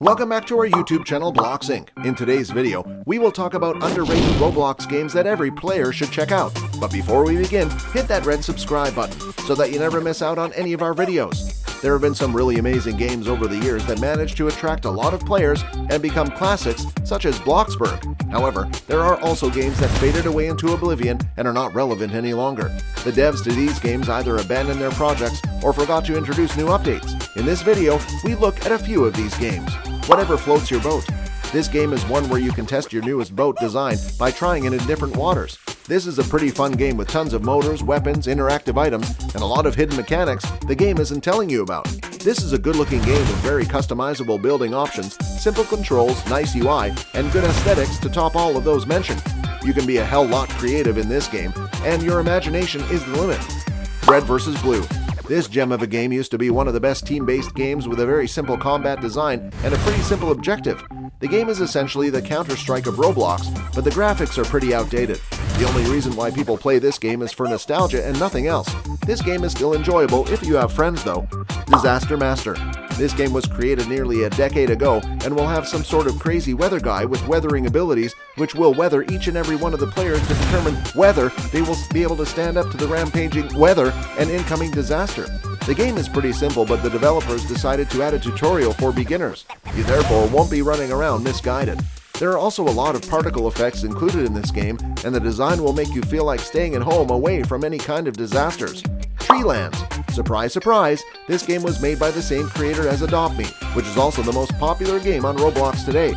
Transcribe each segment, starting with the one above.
Welcome back to our YouTube channel, Blox Ink. In today's video, we will talk about underrated Roblox games that every player should check out. But before we begin, hit that red subscribe button so that you never miss out on any of our videos. There have been some really amazing games over the years that managed to attract a lot of players and become classics, such as Bloxburg. However, there are also games that faded away into oblivion and are not relevant any longer. The devs to these games either abandoned their projects or forgot to introduce new updates. In this video, we look at a few of these games. Whatever floats your boat. This game is one where you can test your newest boat design by trying it in different waters. This is a pretty fun game with tons of motors, weapons, interactive items, and a lot of hidden mechanics the game isn't telling you about. This is a good-looking game with very customizable building options, simple controls, nice UI, and good aesthetics to top all of those mentioned. You can be a hell lot creative in this game, and your imagination is the limit. Red vs. Blue. This gem of a game used to be one of the best team-based games with a very simple combat design and a pretty simple objective. The game is essentially the Counter-Strike of Roblox, but the graphics are pretty outdated. The only reason why people play this game is for nostalgia and nothing else. This game is still enjoyable if you have friends though. Disaster Master. This game was created nearly a decade ago and will have some sort of crazy weather guy with weathering abilities which will weather each and every one of the players to determine whether they will be able to stand up to the rampaging weather and incoming disaster. The game is pretty simple, but the developers decided to add a tutorial for beginners. You therefore won't be running around misguided. There are also a lot of particle effects included in this game, and the design will make you feel like staying at home away from any kind of disasters. Treelands. Surprise, surprise, this game was made by the same creator as Adopt Me, which is also the most popular game on Roblox today.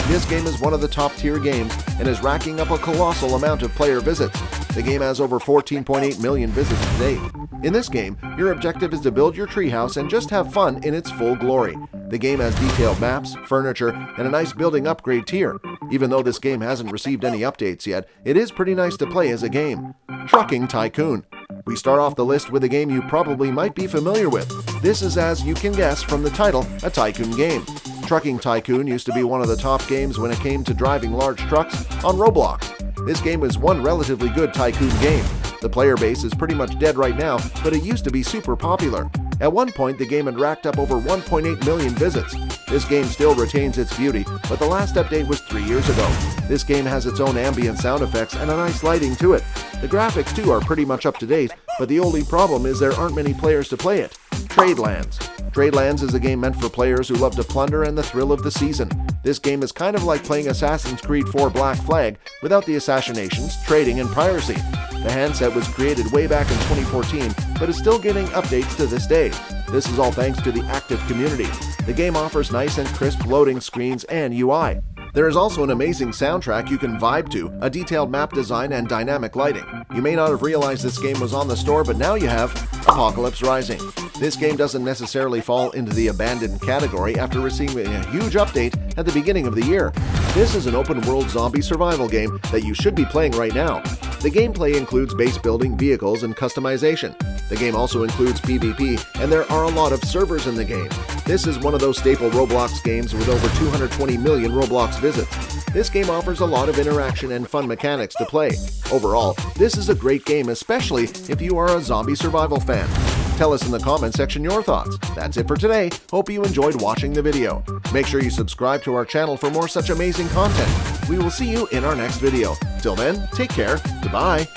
This game is one of the top tier games and is racking up a colossal amount of player visits. The game has over 14.8 million visits to date. In this game, your objective is to build your treehouse and just have fun in its full glory. The game has detailed maps, furniture, and a nice building upgrade tier. Even though this game hasn't received any updates yet, it is pretty nice to play as a game. Trucking Tycoon. We start off the list with a game you probably might be familiar with. This is, as you can guess from the title, a tycoon game. Trucking Tycoon used to be one of the top games when it came to driving large trucks on Roblox. This game is one relatively good tycoon game. The player base is pretty much dead right now, but it used to be super popular. At one point, the game had racked up over 1.8 million visits. This game still retains its beauty, but the last update was 3 years ago. This game has its own ambient sound effects and a nice lighting to it. The graphics too are pretty much up to date, but the only problem is there aren't many players to play it. Tradelands. Tradelands is a game meant for players who love to plunder and the thrill of the season. This game is kind of like playing Assassin's Creed 4 Black Flag without the assassinations, trading, and piracy. The handset was created way back in 2014, but is still getting updates to this day. This is all thanks to the active community. The game offers nice and crisp loading screens and UI. There is also an amazing soundtrack you can vibe to, a detailed map design, and dynamic lighting. You may not have realized this game was on the store, but now you have Apocalypse Rising. This game doesn't necessarily fall into the abandoned category after receiving a huge update at the beginning of the year. This is an open-world zombie survival game that you should be playing right now. The gameplay includes base building, vehicles, and customization. The game also includes PvP, and there are a lot of servers in the game. This is one of those staple Roblox games with over 220 million Roblox visits. This game offers a lot of interaction and fun mechanics to play. Overall, this is a great game, especially if you are a zombie survival fan. Tell us in the comment section your thoughts. That's it for today. Hope you enjoyed watching the video. Make sure you subscribe to our channel for more such amazing content. We will see you in our next video. Till then, take care. Goodbye.